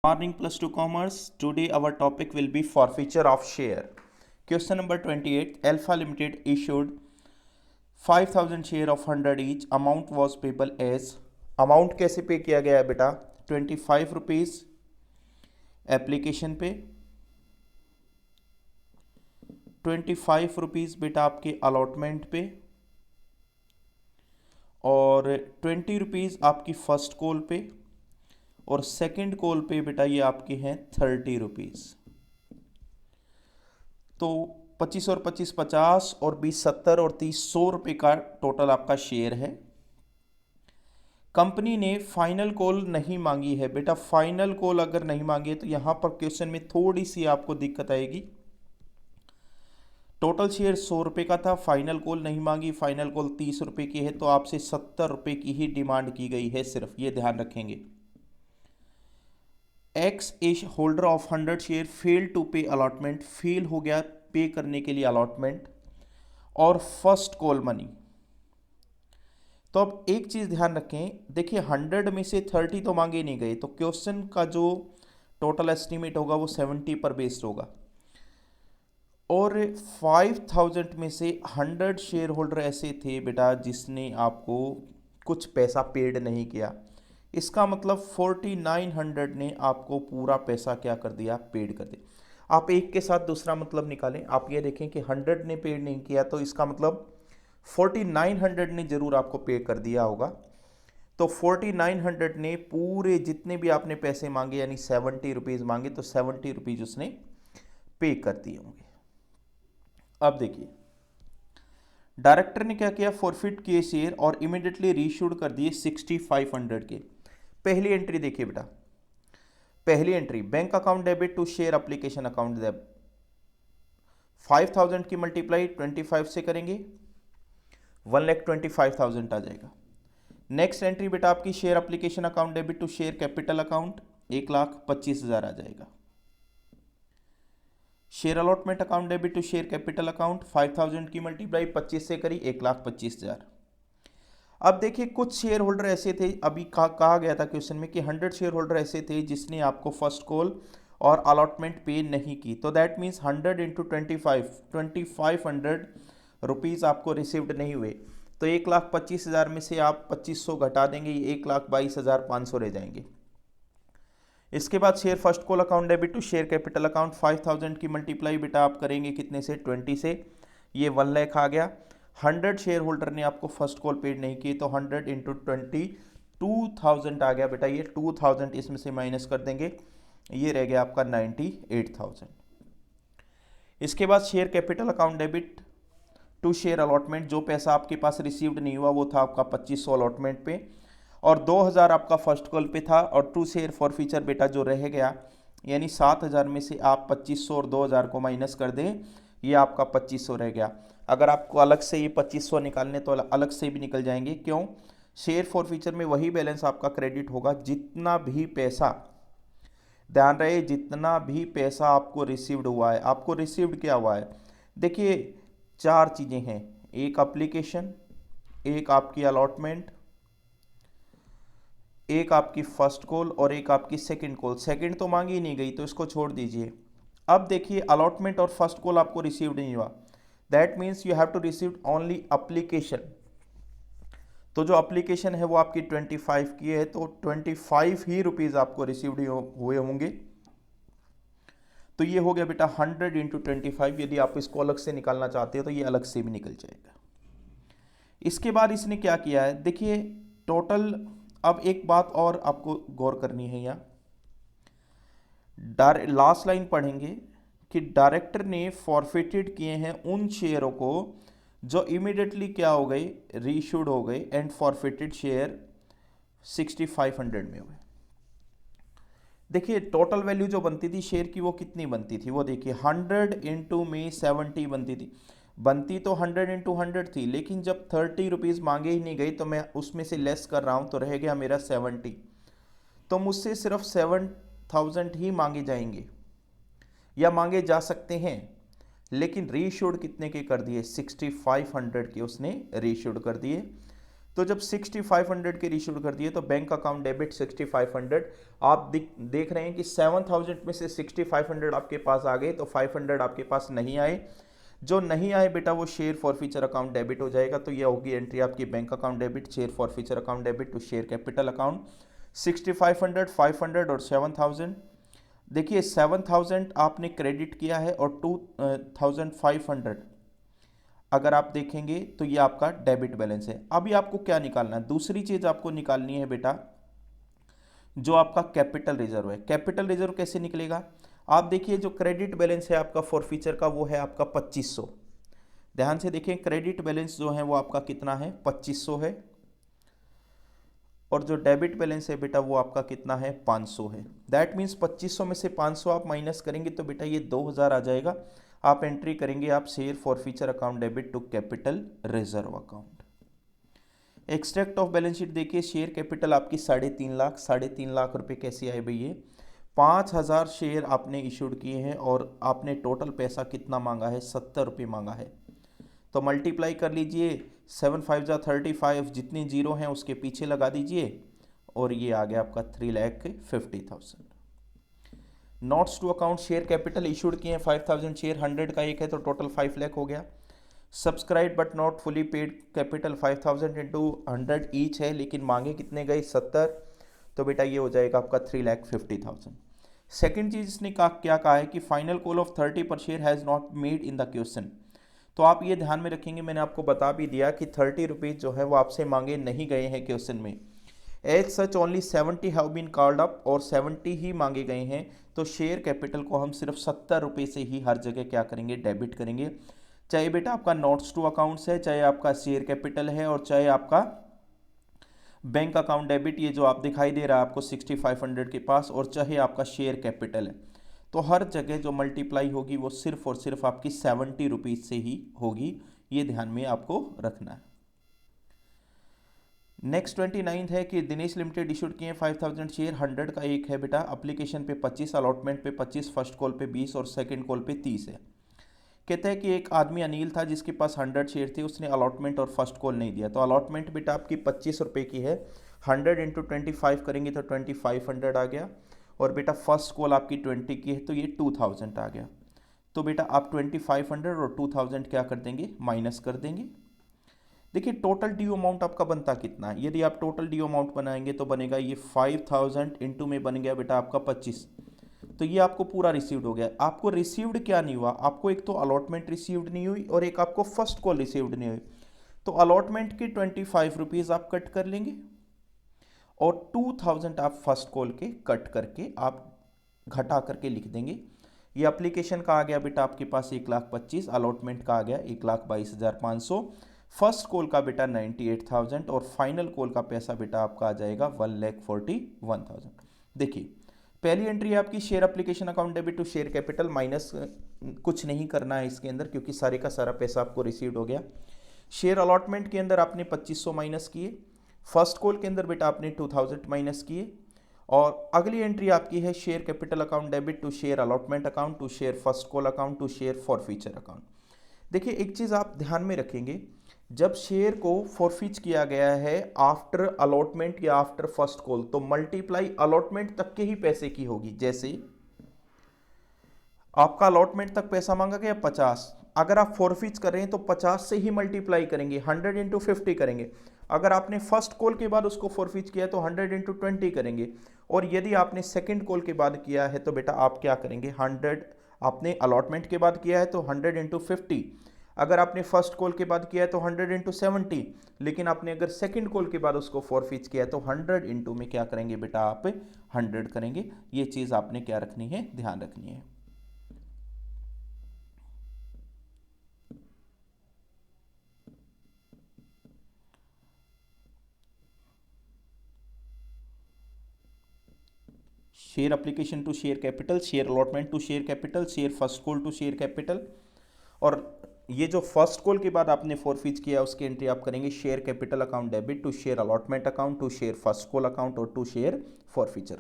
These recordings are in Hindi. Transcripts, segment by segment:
Morning plus 2 commerce. Today our topic will be forfeiture of share. Question number 28. Alpha Limited issued 5000 share of 100 each. Amount was payable as. Amount कैसे पे किया गया है बेटा? 25 रुपीज एप्लीकेशन पे, 25 रुपीज बेटा आपके अलॉटमेंट पे, और 20 रुपीज आपकी फर्स्ट कॉल पे, और सेकंड कॉल पे बेटा ये आपके हैं 30 रुपीज। तो 25 और 25 50 और 20 70 और 30 100 रुपये का टोटल आपका शेयर है। कंपनी ने फाइनल कॉल नहीं मांगी है बेटा। फाइनल कॉल अगर नहीं मांगी तो यहां पर क्वेश्चन में थोड़ी सी आपको दिक्कत आएगी। टोटल शेयर 100 रुपये का था, फाइनल कॉल नहीं मांगी, फाइनल कॉल 30 रुपये की है, तो आपसे 70 रुपये की ही डिमांड की गई है सिर्फ, ये ध्यान रखेंगे। X is holder of 100 share fail to pay allotment, fail हो गया पे करने के लिए अलॉटमेंट और फर्स्ट कॉल मनी। तो अब एक चीज ध्यान रखें, देखिए 100 में से 30 तो मांगे नहीं गए, तो क्वेश्चन का जो टोटल एस्टिमेट होगा वो 70 पर बेस्ड होगा, और 5000 में से 100 शेयर होल्डर ऐसे थे बेटा जिसने आपको कुछ पैसा पेड नहीं किया। इसका मतलब 4900 ने आपको पूरा पैसा क्या कर दिया? पेड कर दिया। आप एक के साथ दूसरा मतलब निकालें। आप ये देखें कि 100 ने पेड नहीं किया, तो इसका मतलब 4900 ने जरूर आपको पे कर दिया होगा। तो 4900 ने पूरे जितने भी आपने पैसे मांगे यानी 70 रुपीज मांगे, तो 70 रुपीज उसने पे कर दिए होंगे। अब देखिए डायरेक्टर ने क्या किया, फॉरफिट किए शेयर और इमीडिएटली रीइश्यूड कर दिए 6500 के। पहली एंट्री देखिए बेटा, पहली entry bank account debit to share application account debit, 5000 की मल्टीप्लाई 25 से करेंगे 1,25,000 आ जाएगा। नेक्स्ट एंट्री बेटा आपकी share application account debit to share capital account 1,25,000 आ जाएगा। Share allotment account debit to share capital account 5000 की मल्टीप्लाई 25 से करी 1,25,000। अब देखिए कुछ शेयर होल्डर ऐसे थे, अभी कहा गया था क्वेश्चन में कि 100 शेयर होल्डर ऐसे थे जिसने आपको फर्स्ट कॉल और अलॉटमेंट पे नहीं की, तो दैट मीन्स 100 इंटू 2500 रुपीज़ आपको रिसीव्ड नहीं हुए। तो 1,25,000 में से आप 2500 घटा देंगे, ये 1,22,500 रह जाएंगे। इसके बाद share first call account debit to share capital account 5000 की मल्टीप्लाई बेटा आप करेंगे कितने से? 20 से, ये 1 लाख आ गया। 100 शेयर होल्डर ने आपको फर्स्ट कॉल पेड नहीं की, तो 100 इंटू 20 2000 आ गया बेटा। ये 2000 इसमें से माइनस कर देंगे, ये रह गया आपका 98,000। इसके बाद share capital account debit to share allotment, जो पैसा आपके पास रिसीव्ड नहीं हुआ वो था आपका 2500 अलॉटमेंट पे, और 2000 आपका फर्स्ट कॉल पे था, और टू शेयर फॉर फीचर बेटा जो रह गया, यानी 7000 में से आप 2500 और 2000 को माइनस कर दें, ये आपका 2500 रह गया। अगर आपको अलग से ये 2500 निकालने तो अलग से भी निकल जाएंगे। क्यों? शेयर फॉर फीचर में वही बैलेंस आपका क्रेडिट होगा जितना भी पैसा, ध्यान रहे, जितना भी पैसा आपको रिसीव्ड हुआ है। आपको रिसीव्ड क्या हुआ है? देखिए 4 चीज़ें हैं, एक एप्लीकेशन, एक आपकी अलॉटमेंट, एक आपकी फर्स्ट कॉल और एक आपकी सेकंड कॉल। सेकंड तो मांगी नहीं गई तो इसको छोड़ दीजिए। अब देखिए अलॉटमेंट और फर्स्ट कॉल आपको रिसीव्ड नहीं हुआ, that means you have to receive only application. तो जो एप्लीकेशन है वो आपकी 25 की है, तो 25 ही रुपीज़ आपको रिसीव्ड हुए होंगे। तो ये हो गया बेटा 100 इंटू 25। यदि आप इसको अलग से निकालना चाहते हो तो ये अलग से भी निकल जाएगा। इसके बाद इसने क्या किया है, देखिए टोटल। अब एक बात और आपको गौर करनी है, यहाँ लास्ट लाइन पढ़ेंगे कि डायरेक्टर ने फॉरफिटेड किए हैं उन शेयरों को जो इमीडिएटली क्या हो गए? रीइश्यूड हो गए, एंड फॉरफिटेड शेयर 6500 में हुए। देखिए टोटल वैल्यू जो बनती थी शेयर की वो कितनी बनती थी, वो देखिए 100 इंटू में 70 बनती तो 100 इंटू 100 थी, लेकिन जब 30 रुपीज़ मांगे ही नहीं गई तो मैं उसमें से लेस कर रहा हूँ, तो रह गया मेरा 70। तो मुझसे सिर्फ 7000 ही मांगे जाएंगे या मांगे जा सकते हैं, लेकिन रीइश्यूड कितने के कर दिए? 6500 के उसने रीइश्यूड कर दिए। तो जब 6500 के इशूड कर दिए तो बैंक अकाउंट डेबिट 6500, आप देख रहे हैं कि 7000 में से 6500 आपके पास आ गए, तो 500 आपके पास नहीं आए। जो नहीं आए बेटा वो share forfeiture account debit हो जाएगा। तो ये होगी एंट्री आपकी bank account debit, share forfeiture account debit to share capital account. 6500, 500 और 7000। देखिए 7000 आपने क्रेडिट किया है और 2500 अगर आप देखेंगे तो ये आपका डेबिट बैलेंस है। अभी आपको क्या निकालना है, दूसरी चीज आपको निकालनी है बेटा, जो आपका कैपिटल रिजर्व है। कैपिटल रिजर्व कैसे निकलेगा, आप देखिए जो क्रेडिट बैलेंस है आपका फॉरफीचर का वो है आपका 2500। ध्यान से देखें, क्रेडिट बैलेंस जो है वो आपका कितना है, 2500 है। और जो डेबिट बैलेंस है बेटा वो आपका कितना है, 500 है। दैट मीन्स 2500 में से 500 आप माइनस करेंगे तो बेटा ये 2000 आ जाएगा। आप एंट्री करेंगे आप share forfeiture account debit to capital reserve account. Extract of balance sheet देखिए, शेयर कैपिटल आपकी 3.5 लाख रुपए कैसे आए भैया, 5000 शेयर आपने इशूड किए हैं और आपने टोटल पैसा कितना मांगा है, 70 रुपये मांगा है। तो मल्टीप्लाई कर लीजिए, 7 5 जा 35, जितनी जीरो हैं उसके पीछे लगा दीजिए और ये आ गया आपका 3,50,000। Notes to account, share capital issued किए हैं 5000 शेयर, 100 का एक है तो टोटल 5 लाख हो गया। Subscribe but not fully paid capital 5000 into 100 each है, लेकिन मांगे कितने गए, 70। तो बेटा ये हो जाएगा आपका 3,50,000। सेकेंड चीज इसने क्या कहा है कि फाइनल कॉल ऑफ 30 पर share has not made in the question. तो आप ये ध्यान में रखेंगे, मैंने आपको बता भी दिया कि 30 रुपीज जो है वो आपसे मांगे नहीं गए हैं क्वेश्चन में। As such only 70 have been called up, और 70 ही मांगे गए हैं। तो शेयर कैपिटल को हम सिर्फ 70 रुपये से ही हर जगह क्या करेंगे, डेबिट करेंगे। चाहे बेटा आपका नोट्स टू अकाउंट्स है, चाहे आपका शेयर कैपिटल है, और चाहे आपका बैंक अकाउंट डेबिट, ये जो आप दिखाई दे रहा है आपको 6500 के पास, और चाहे आपका शेयर कैपिटल है, तो हर जगह जो मल्टीप्लाई होगी वो सिर्फ और सिर्फ आपकी 70 रुपीज से ही होगी। ये ध्यान में आपको रखना है। नेक्स्ट 29 है कि दिनेश लिमिटेड इशूड किए 5000 शेयर, 100 का एक है बेटा, एप्लीकेशन पे 25, अलॉटमेंट पे 25, फर्स्ट कॉल पे 20 और सेकंड कॉल पे 30 है। कहते हैं कि एक आदमी अनिल था जिसके पास 100 शेयर थे, उसने अलॉटमेंट और फर्स्ट कॉल नहीं दिया। तो अलॉटमेंट बेटा आपकी 25 रुपये की है, 100 इंटू 25 करेंगे तो 2500 आ गया, और बेटा फर्स्ट कॉल आपकी 20 की है तो ये 2000 आ गया। तो बेटा आप 2500 और 2000 क्या कर देंगे, माइनस कर देंगे। देखिए टोटल ड्यू अमाउंट आपका बनता कितना है, यदि आप टोटल ड्यू अमाउंट बनाएंगे तो बनेगा ये 5000 इंटू में बन गया बेटा आपका 25। तो ये आपको पूरा रिसीव्ड हो गया। आपको रिसीव्ड क्या नहीं हुआ, आपको एक तो अलॉटमेंट रिसीव्ड नहीं हुई और एक आपको फर्स्ट कॉल रिसीव्ड नहीं हुई। तो अलॉटमेंट की 25 रुपीज आप कट कर लेंगे और 2000 आप फर्स्ट कॉल के कट करके आप घटा करके लिख देंगे। ये एप्लीकेशन का आ गया बेटा आपके पास 1,25,000, अलॉटमेंट का आ गया 1,22,500, फर्स्ट कॉल का बेटा 98,000 और फाइनल कॉल का पैसा बेटा आपका आ जाएगा 1,41,000। देखिए पहली एंट्री है आपकी share application account debit to share capital, minus कुछ नहीं करना है इसके अंदर क्योंकि सारे का सारा पैसा आपको रिसीव्ड हो गया। शेयर अलॉटमेंट के अंदर आपने 2500 माइनस किए, फर्स्ट कॉल के अंदर बेटा आपने 2000 माइनस किए, और अगली एंट्री आपकी है share capital account debit to share allotment account to share first call account to share forfeiture account. देखिए एक चीज़ आप ध्यान में रखेंगे, जब शेयर को फॉरफिच किया गया है आफ्टर अलॉटमेंट या आफ्टर फर्स्ट कॉल, तो मल्टीप्लाई अलॉटमेंट तक के ही पैसे की होगी। जैसे आपका अलॉटमेंट तक पैसा मांगा गया 50, अगर आप फॉरफिच कर रहे हैं तो 50 से ही मल्टीप्लाई करेंगे, 100 इंटू 50 करेंगे। अगर आपने फर्स्ट कॉल के बाद उसको फॉरफिच किया तो 100 इंटू 20 करेंगे, और यदि आपने सेकेंड कॉल के बाद किया है तो बेटा आप क्या करेंगे, 100 आपने अलॉटमेंट के बाद किया है तो 100 इंटू 50, अगर आपने फर्स्ट कॉल के बाद किया है तो 100 इंटू 70, लेकिन आपने अगर सेकंड कॉल के बाद उसको फॉरफिच किया है तो 100 इंटू में क्या करेंगे बेटा आप 100 करेंगे। ये चीज़ आपने क्या रखनी है, ध्यान रखनी है। Share application to share capital, share allotment to share capital, share first call to share capital, और ये जो फर्स्ट कॉल के बाद आपने फॉरफिच किया उसकी एंट्री आप करेंगे share capital account debit to share allotment account to share first call account और to share forfeiture.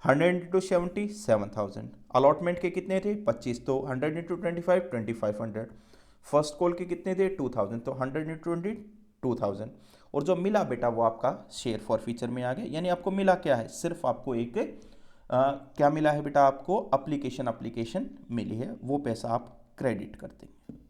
100 into 70 7000, allotment के कितने थे 25, तो 100 इंटू 25 2500, फर्स्ट कॉल के कितने थे 2000, तो 100 इंटू 20 2000, और जो मिला बेटा वो आपका शेयर फॉर फ्यूचर में आ गया। यानी आपको मिला क्या है, सिर्फ आपको एक क्या मिला है बेटा, आपको अप्लीकेशन मिली है, वो पैसा आप क्रेडिट कर देंगे।